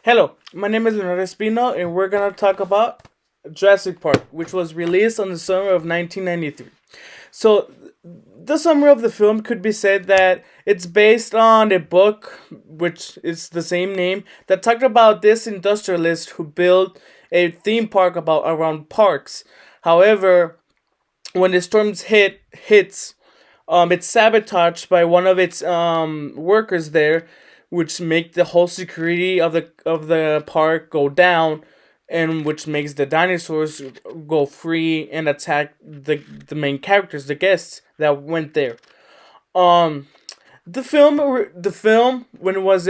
Hello, my name is Leonardo Espino, and we're gonna talk about Jurassic Park, which was released on the summer of 1993. So, the summary of the film could be said that it's based on a book, which is the same name, that talked about this industrialist who built a theme park about around parks. However, when the storms hits, it's sabotaged by one of its workers there, which make the whole security of the park go down, and which makes the dinosaurs go free and attack the main characters, the guests that went there. Um, the film when it was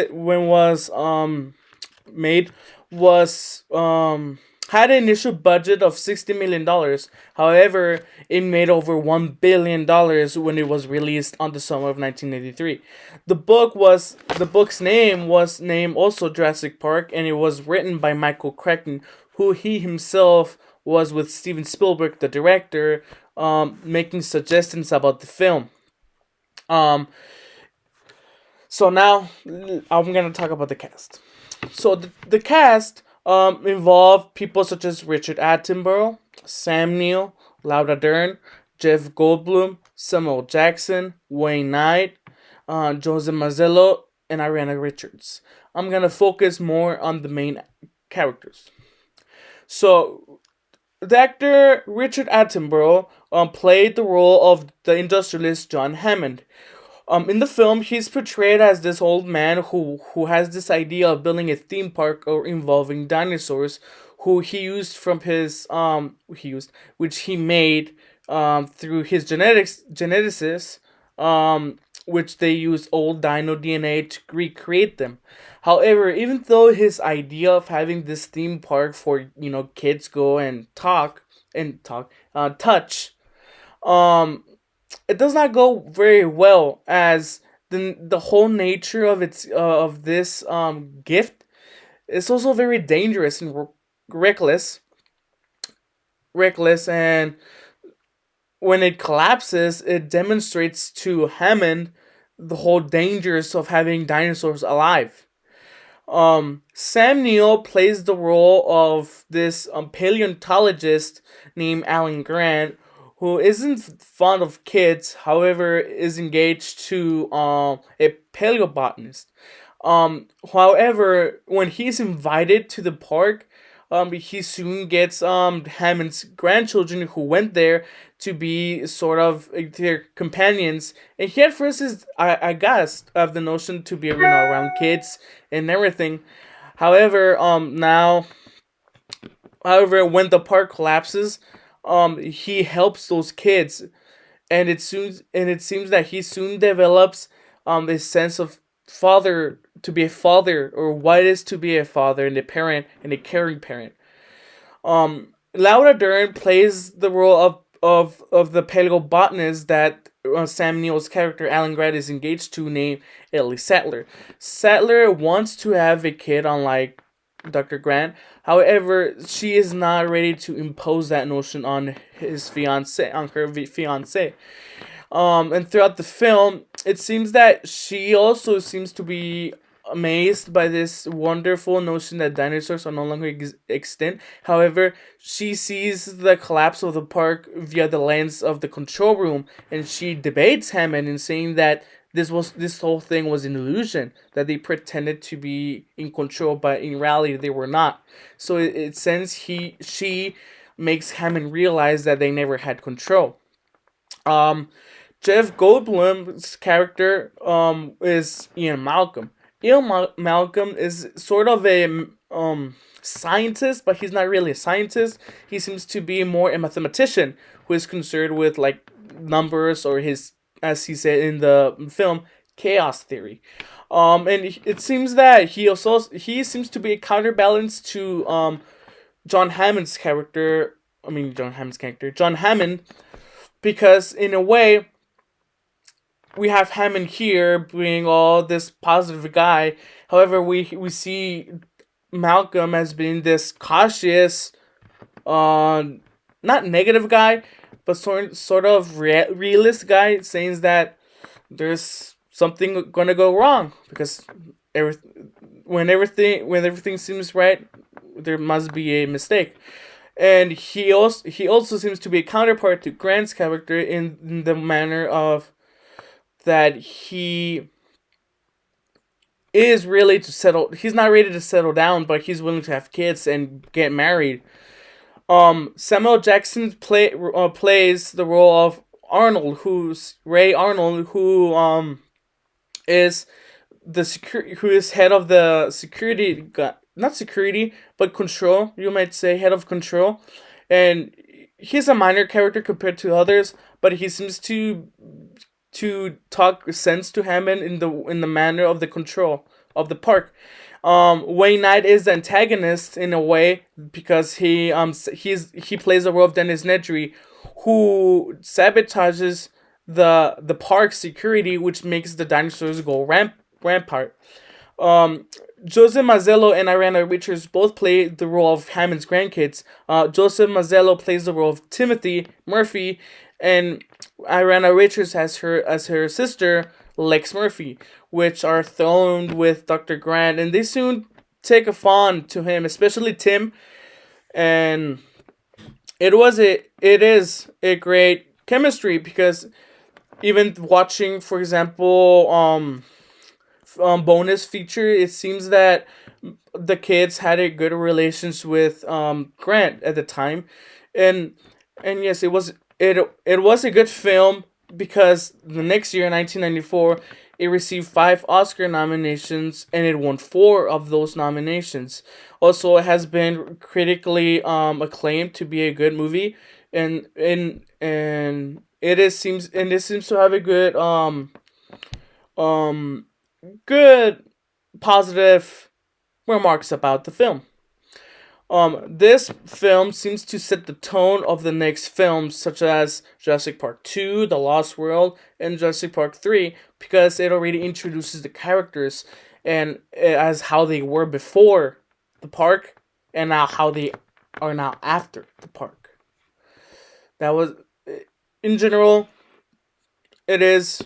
made was had an initial budget of $60 million. However, it made over $1 billion when it was released on the summer of 1983. The book's name was named also Jurassic Park, and it was written by Michael Crichton, who he himself was with Steven Spielberg, the director, making suggestions about the film. Um, so now I'm gonna talk about the cast. So the cast involved people such as Richard Attenborough, Sam Neill, Laura Dern, Jeff Goldblum, Samuel Jackson, Wayne Knight, Jose Mazzello, and Ariana Richards. I'm gonna focus more on the main characters. So the actor Richard Attenborough played the role of the industrialist John Hammond. In the film, he's portrayed as this old man who has this idea of building a theme park or involving dinosaurs, who he used from his he used which he made through his geneticists, which they use old dino DNA to recreate them. However, even though his idea of having this theme park for kids go and touch, um it does not go very well, as the whole nature of its of this gift is also very dangerous and reckless reckless, and when it collapses, it demonstrates to Hammond the whole dangers of having dinosaurs alive. Sam Neill plays the role of this paleontologist named Alan Grant, who isn't fond of kids, however, is engaged to a paleobotanist. However, when he's invited to the park, he soon gets Hammond's grandchildren who went there to be sort of their companions, and he at first is I guess of the notion to be around kids and everything. However, when the park collapses, he helps those kids, and it seems that he soon develops a sense of father to be a father, or what it is to be a father and a parent and a caring parent. Laura Dern plays the role of the paleobotanist that Sam Neill's character Alan Grant is engaged to, named Ellie Sattler. Sattler wants to have a kid, unlike Dr. Grant. However, she is not ready to impose that notion on her fiance. And throughout the film, it seems that she also seems to be amazed by this wonderful notion that dinosaurs are no longer extinct. However, she sees the collapse of the park via the lens of the control room, and she debates Hammond in saying that this whole thing was an illusion, that they pretended to be in control, but in reality they were not. So it sends she makes Hammond realize that they never had control. Um, Jeff Goldblum's character is Ian Malcolm. Malcolm is sort of a scientist, but he's not really a scientist. He seems to be more a mathematician who is concerned with like numbers, or his, as he said in the film, chaos theory. And it seems that he seems to be a counterbalance to John Hammond, because in a way we have Hammond here being all this positive guy. However, we see Malcolm as being this cautious, not negative guy, but sort of realist guy, saying that there's something gonna go wrong, because every, when everything seems right, there must be a mistake. And he also seems to be a counterpart to Grant's character in the manner of that he is really to settle. He's not ready to settle down, but he's willing to have kids and get married. Samuel Jackson plays the role of Arnold, who's Ray Arnold, who is who is head of the security, not security, but control. You might say head of control, and he's a minor character compared to others, but he seems to talk sense to Hammond in the manner of the control of the park. Wayne Knight is the antagonist in a way because he plays the role of Dennis Nedry, who sabotages the park security, which makes the dinosaurs go rampart. Um, Joseph Mazzello and Irana Richards both play the role of Hammond's grandkids. Joseph Mazzello plays the role of Timothy Murphy, and Irana Richards has her as her sister Lex Murphy, which are thrown with Dr. Grant, and they soon take a fawn to him, especially Tim. And it is a great chemistry because even watching, for example, bonus feature, it seems that the kids had a good relations with Grant at the time, and yes, it was a good film because the next year, 1994, it received 5 Oscar nominations and it won 4 of those nominations. Also, it has been critically acclaimed to be a good movie, and it seems to have a um good positive remarks about the film. This film seems to set the tone of the next films, such as Jurassic Park 2, The Lost World, and Jurassic Park 3, because it already introduces the characters and as how they were before the park and now how they are now after the park. That was, in general, it is